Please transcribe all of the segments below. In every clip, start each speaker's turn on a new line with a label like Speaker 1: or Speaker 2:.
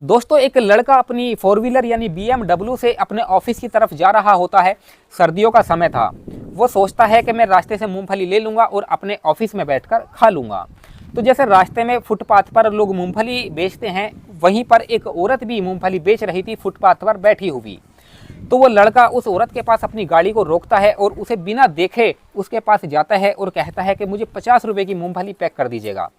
Speaker 1: दोस्तों, एक लड़का अपनी फोर व्हीलर यानी BMW से अपने ऑफिस की तरफ जा रहा होता है। सर्दियों का समय था। वो सोचता है कि मैं रास्ते से मूंगफली ले लूँगा और अपने ऑफिस में बैठकर खा लूँगा। तो जैसे रास्ते में फुटपाथ पर लोग मूंगफली बेचते हैं, वहीं पर एक औरत भी मूंगफली बेच रही थी फुटपाथ पर बैठी हुई। तो वो लड़का उस औरत के पास अपनी गाड़ी को रोकता है और उसे बिना देखे उसके पास जाता है और कहता है कि मुझे 50 रुपये की मूंगफली पैक कर दीजिएगा।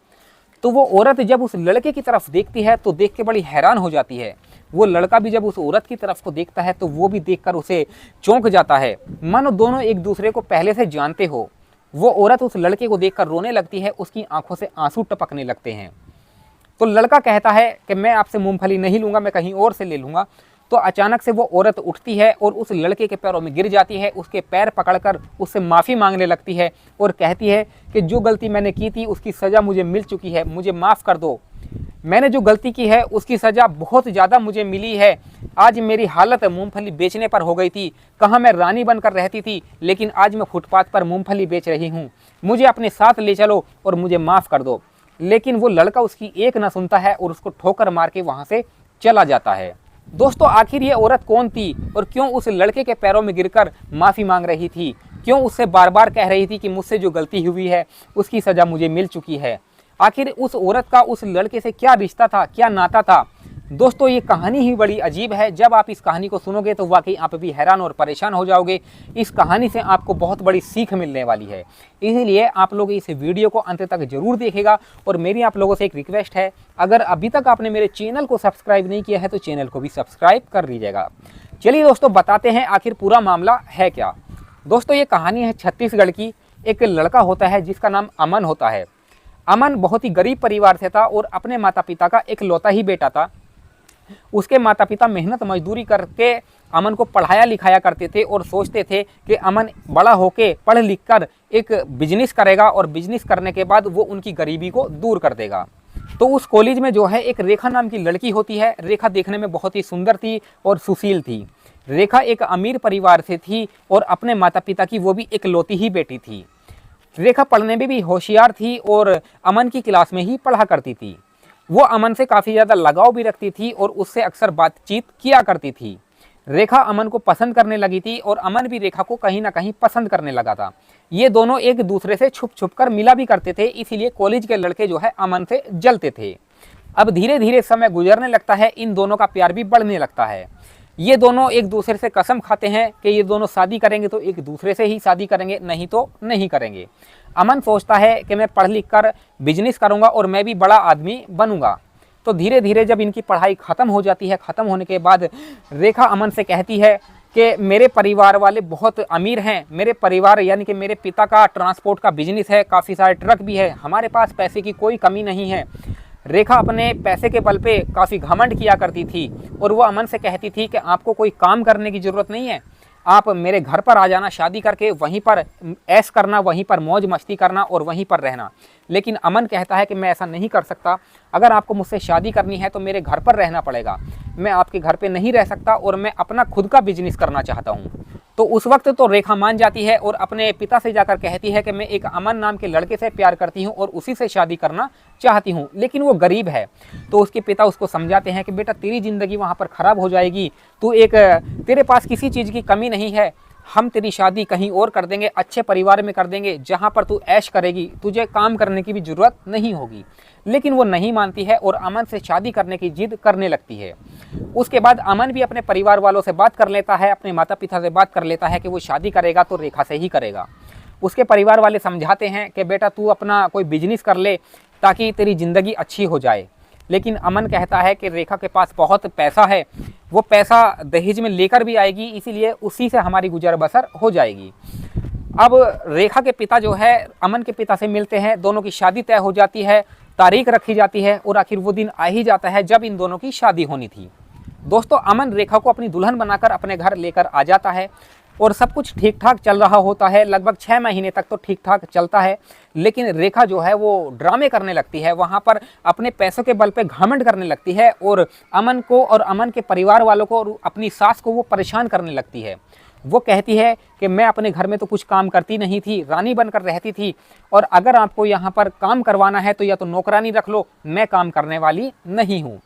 Speaker 1: तो वो औरत जब उस लड़के की तरफ देखती है तो देख के बड़ी हैरान हो जाती है। वो लड़का भी जब उस औरत की तरफ को देखता है तो वो भी देखकर उसे चौंक जाता है, मानो दोनों एक दूसरे को पहले से जानते हो। वो औरत उस लड़के को देखकर रोने लगती है, उसकी आंखों से आंसू टपकने लगते हैं। तो लड़का कहता है कि मैं आपसे मूंगफली नहीं लूँगा, मैं कहीं और से ले लूँगा। तो अचानक से वो औरत उठती है और उस लड़के के पैरों में गिर जाती है, उसके पैर पकड़कर उससे माफ़ी मांगने लगती है और कहती है कि जो गलती मैंने की थी उसकी सज़ा मुझे मिल चुकी है, मुझे माफ़ कर दो। मैंने जो गलती की है उसकी सज़ा बहुत ज़्यादा मुझे मिली है। आज मेरी हालत मूंगफली बेचने पर हो गई थी। कहाँ मैं रानी बनकर रहती थी, लेकिन आज मैं फुटपाथ पर मूंगफली बेच रही हूँ। मुझे अपने साथ ले चलो और मुझे माफ़ कर दो। लेकिन वो लड़का उसकी एक न सुनता है और उसको ठोकर मार के वहाँ से चला जाता है। दोस्तों, आखिर ये औरत कौन थी और क्यों उस लड़के के पैरों में गिरकर माफ़ी मांग रही थी? क्यों उससे बार बार कह रही थी कि मुझसे जो गलती हुई है उसकी सज़ा मुझे मिल चुकी है? आखिर उस औरत का उस लड़के से क्या रिश्ता था, क्या नाता था? दोस्तों, ये कहानी ही बड़ी अजीब है। जब आप इस कहानी को सुनोगे तो वाकई आप भी हैरान और परेशान हो जाओगे। इस कहानी से आपको बहुत बड़ी सीख मिलने वाली है। इसीलिए आप लोग इस वीडियो को अंत तक जरूर देखेगा। और मेरी आप लोगों से एक रिक्वेस्ट है, अगर अभी तक आपने मेरे चैनल को सब्सक्राइब नहीं किया है तो चैनल को भी सब्सक्राइब कर लीजिएगा। चलिए दोस्तों, बताते हैं आखिर पूरा मामला है क्या। दोस्तों, ये कहानी है छत्तीसगढ़ की। एक लड़का होता है जिसका नाम अमन होता है। अमन बहुत ही गरीब परिवार से था और अपने माता पिता का इकलौता ही बेटा था। उसके माता पिता मेहनत मजदूरी करके अमन को पढ़ाया लिखाया करते थे और सोचते थे कि अमन बड़ा होके पढ़ लिख कर एक बिजनेस करेगा और बिजनेस करने के बाद वो उनकी गरीबी को दूर कर देगा। तो उस कॉलेज में जो है एक रेखा नाम की लड़की होती है। रेखा देखने में बहुत ही सुंदर थी और सुशील थी। रेखा एक अमीर परिवार से थी और अपने माता पिता की वो भी इकलौती ही बेटी थी। रेखा पढ़ने में भी होशियार थी और अमन की क्लास में ही पढ़ा करती थी। वो अमन से काफ़ी ज़्यादा लगाव भी रखती थी और उससे अक्सर बातचीत किया करती थी। रेखा अमन को पसंद करने लगी थी और अमन भी रेखा को कहीं ना कहीं पसंद करने लगा था। ये दोनों एक दूसरे से छुप छुप कर मिला भी करते थे, इसीलिए कॉलेज के लड़के जो है अमन से जलते थे। अब धीरे धीरे समय गुजरने लगता है, इन दोनों का प्यार भी बढ़ने लगता है। ये दोनों एक दूसरे से कसम खाते हैं कि ये दोनों शादी करेंगे तो एक दूसरे से ही शादी करेंगे, नहीं तो नहीं करेंगे। अमन सोचता है कि मैं पढ़ लिख कर बिजनेस करूंगा और मैं भी बड़ा आदमी बनूंगा। तो धीरे धीरे जब इनकी पढ़ाई ख़त्म हो जाती है, ख़त्म होने के बाद रेखा अमन से कहती है कि मेरे परिवार वाले बहुत अमीर हैं। मेरे परिवार यानी कि मेरे पिता का ट्रांसपोर्ट का बिजनेस है, काफ़ी सारे ट्रक भी है, हमारे पास पैसे की कोई कमी नहीं है। रेखा अपने पैसे के बल पे काफ़ी घमंड किया करती थी और वो अमन से कहती थी कि आपको कोई काम करने की ज़रूरत नहीं है, आप मेरे घर पर आ जाना, शादी करके वहीं पर ऐश करना, वहीं पर मौज मस्ती करना और वहीं पर रहना। लेकिन अमन कहता है कि मैं ऐसा नहीं कर सकता। अगर आपको मुझसे शादी करनी है तो मेरे घर पर रहना पड़ेगा। मैं आपके घर पे नहीं रह सकता और मैं अपना खुद का बिजनेस करना चाहता हूँ। तो उस वक्त तो रेखा मान जाती है और अपने पिता से जाकर कहती है कि मैं एक अमन नाम के लड़के से प्यार करती हूँ और उसी से शादी करना चाहती हूँ, लेकिन वो गरीब है। तो उसके पिता उसको समझाते हैं कि बेटा तेरी ज़िंदगी वहाँ पर ख़राब हो जाएगी, तेरे पास किसी चीज़ की कमी नहीं है, हम तेरी शादी कहीं और कर देंगे, अच्छे परिवार में कर देंगे जहाँ पर तू ऐश करेगी, तुझे काम करने की भी ज़रूरत नहीं होगी। लेकिन वो नहीं मानती है और अमन से शादी करने की जिद करने लगती है। उसके बाद अमन भी अपने परिवार वालों से बात कर लेता है, अपने माता पिता से बात कर लेता है कि वो शादी करेगा तो रेखा से ही करेगा। उसके परिवार वाले समझाते हैं कि बेटा तू अपना कोई बिजनेस कर ले ताकि तेरी ज़िंदगी अच्छी हो जाए। लेकिन अमन कहता है कि रेखा के पास बहुत पैसा है, वो पैसा दहेज में लेकर भी आएगी, इसीलिए उसी से हमारी गुजर बसर हो जाएगी। अब रेखा के पिता जो है अमन के पिता से मिलते हैं, दोनों की शादी तय हो जाती है, तारीख रखी जाती है और आखिर वो दिन आ ही जाता है जब इन दोनों की शादी होनी थी। दोस्तों, अमन रेखा को अपनी दुल्हन बनाकर अपने घर लेकर आ जाता है और सब कुछ ठीक ठाक चल रहा होता है। लगभग 6 महीने तक तो ठीक ठाक चलता है, लेकिन रेखा जो है वो ड्रामे करने लगती है, वहाँ पर अपने पैसों के बल पे घमंड करने लगती है और अमन को और अमन के परिवार वालों को और अपनी सास को वो परेशान करने लगती है। वो कहती है कि मैं अपने घर में तो कुछ काम करती नहीं थी, रानी बनकर रहती थी, और अगर आपको यहाँ पर काम करवाना है तो या तो नौकरानी रख लो, मैं काम करने वाली नहीं हूँ।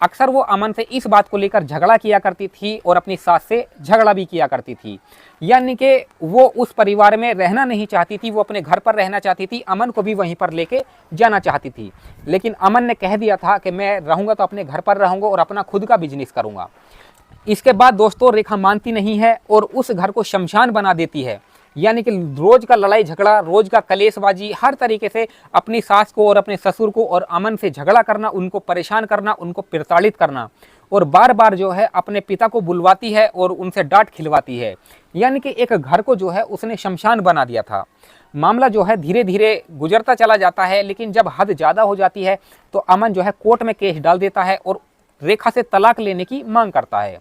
Speaker 1: अक्सर वो अमन से इस बात को लेकर झगड़ा किया करती थी और अपनी सास से झगड़ा भी किया करती थी। यानी कि वो उस परिवार में रहना नहीं चाहती थी, वो अपने घर पर रहना चाहती थी, अमन को भी वहीं पर लेके जाना चाहती थी। लेकिन अमन ने कह दिया था कि मैं रहूँगा तो अपने घर पर रहूँगा और अपना खुद का बिजनेस करूँगा। इसके बाद दोस्तों रेखा मानती नहीं है और उस घर को शमशान बना देती है। यानी कि रोज का लड़ाई झगड़ा, रोज का कलेशबाजी, हर तरीके से अपनी सास को और अपने ससुर को और अमन से झगड़ा करना, उनको परेशान करना, उनको प्रताड़ित करना, और बार बार जो है अपने पिता को बुलवाती है और उनसे डांट खिलवाती है। यानी कि एक घर को जो है उसने शमशान बना दिया था। मामला जो है धीरे धीरे गुजरता चला जाता है, लेकिन जब हद ज़्यादा हो जाती है तो अमन जो है कोर्ट में केस डाल देता है और रेखा से तलाक लेने की मांग करता है।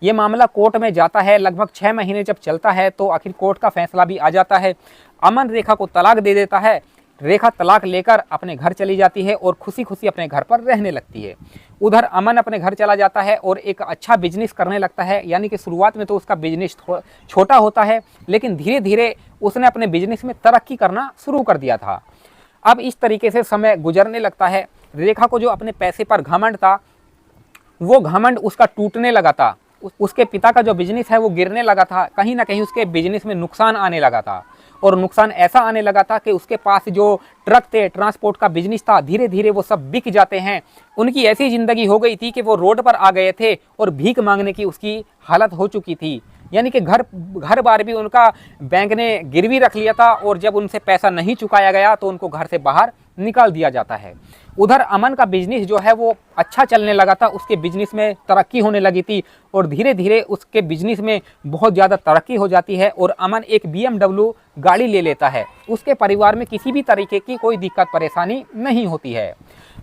Speaker 1: ये मामला कोर्ट में जाता है, लगभग 6 महीने जब चलता है तो आखिर कोर्ट का फैसला भी आ जाता है। अमन रेखा को तलाक दे देता है। रेखा तलाक लेकर अपने घर चली जाती है और खुशी खुशी अपने घर पर रहने लगती है। उधर अमन अपने घर चला जाता है और एक अच्छा बिजनेस करने लगता है। यानी कि शुरुआत में तो उसका बिजनेस छोटा होता है, लेकिन धीरे धीरे उसने अपने बिजनेस में तरक्की करना शुरू कर दिया था। अब इस तरीके से समय गुजरने लगता है। रेखा को जो अपने पैसे पर घमंड था, वो घमंड उसका टूटने लगा था। उसके पिता का जो बिजनेस है वो गिरने लगा था। कहीं ना कहीं उसके बिजनेस में नुकसान आने लगा था, और नुकसान ऐसा आने लगा था कि उसके पास जो ट्रक थे, ट्रांसपोर्ट का बिजनेस था, धीरे धीरे वो सब बिक जाते हैं। उनकी ऐसी ज़िंदगी हो गई थी कि वो रोड पर आ गए थे और भीख मांगने की उसकी हालत हो चुकी थी। यानी कि घर बार भी उनका बैंक ने गिरवी रख लिया था, और जब उनसे पैसा नहीं चुकाया गया तो उनको घर से बाहर निकाल दिया जाता है। उधर अमन का बिजनेस जो है वो अच्छा चलने लगा था, उसके बिजनेस में तरक्की होने लगी थी, और धीरे धीरे उसके बिजनेस में बहुत ज़्यादा तरक्की हो जाती है और अमन एक BMW गाड़ी ले लेता है। उसके परिवार में किसी भी तरीके की कोई दिक्कत परेशानी नहीं होती है।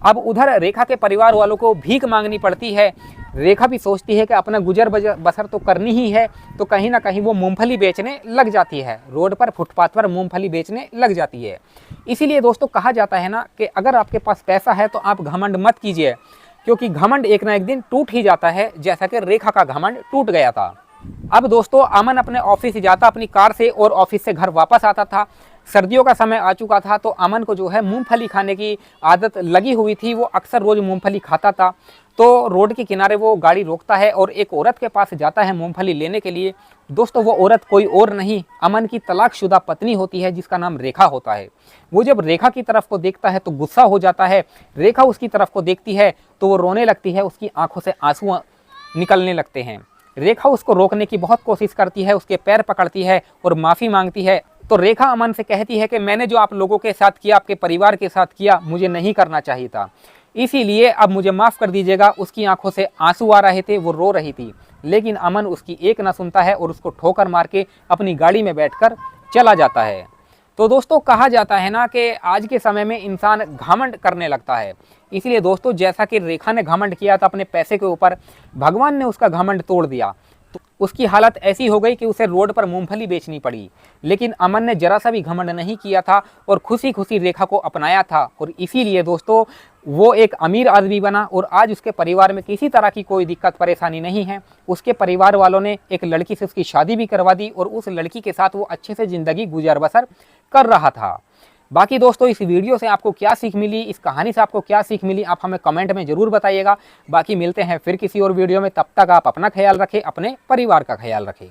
Speaker 1: अब उधर रेखा के परिवार वालों को भीख मांगनी पड़ती है। रेखा भी सोचती है कि अपना गुजर बसर तो करनी ही है, तो कहीं ना कहीं वो मूंगफली बेचने लग जाती है। रोड पर, फुटपाथ पर मूंगफली बेचने लग जाती है। इसीलिए दोस्तों कहा जाता है ना कि अगर आपके पास पैसा है तो आप घमंड मत कीजिए, क्योंकि घमंड एक ना एक दिन टूट ही जाता है, जैसा कि रेखा का घमंड टूट गया था। अब दोस्तों अमन अपने ऑफिस जाता अपनी कार से और ऑफिस से घर वापस आता था। सर्दियों का समय आ चुका था, तो अमन को जो है मूंगफली खाने की आदत लगी हुई थी। वो अक्सर रोज मूंगफली खाता था। तो रोड के किनारे वो गाड़ी रोकता है और एक औरत के पास जाता है मूंगफली लेने के लिए। दोस्तों वो औरत कोई और नहीं, अमन की तलाकशुदा पत्नी होती है, जिसका नाम रेखा होता है। वो जब रेखा की तरफ को देखता है तो गुस्सा हो जाता है। रेखा उसकी तरफ को देखती है तो वो रोने लगती है, उसकी आंखों से आंसू निकलने लगते हैं। रेखा उसको रोकने की बहुत कोशिश करती है, उसके पैर पकड़ती है और माफ़ी मांगती है। तो रेखा अमन से कहती है कि मैंने जो आप लोगों के साथ किया, आपके परिवार के साथ किया, मुझे नहीं करना चाहिए था, इसीलिए अब मुझे माफ़ कर दीजिएगा। उसकी आंखों से आंसू आ रहे थे, वो रो रही थी, लेकिन अमन उसकी एक ना सुनता है और उसको ठोकर मार के अपनी गाड़ी में बैठकर चला जाता है। तो दोस्तों कहा जाता है ना कि आज के समय में इंसान घमंड करने लगता है। इसलिए दोस्तों जैसा कि रेखा ने घमंड किया था अपने पैसे के ऊपर, भगवान ने उसका घमंड तोड़ दिया। तो उसकी हालत ऐसी हो गई कि उसे रोड पर मूंगफली बेचनी पड़ी। लेकिन अमन ने जरा सा भी घमंड नहीं किया था और खुशी खुशी रेखा को अपनाया था, और इसीलिए दोस्तों वो एक अमीर आदमी बना और आज उसके परिवार में किसी तरह की कोई दिक्कत परेशानी नहीं है। उसके परिवार वालों ने एक लड़की से उसकी शादी भी करवा दी और उस लड़की के साथ वो अच्छे से ज़िंदगी गुजर बसर कर रहा था। बाकी दोस्तों इस वीडियो से आपको क्या सीख मिली, इस कहानी से आपको क्या सीख मिली, आप हमें कमेंट में ज़रूर बताइएगा। बाकी मिलते हैं फिर किसी और वीडियो में, तब तक आप अपना ख्याल रखें, अपने परिवार का ख्याल रखें।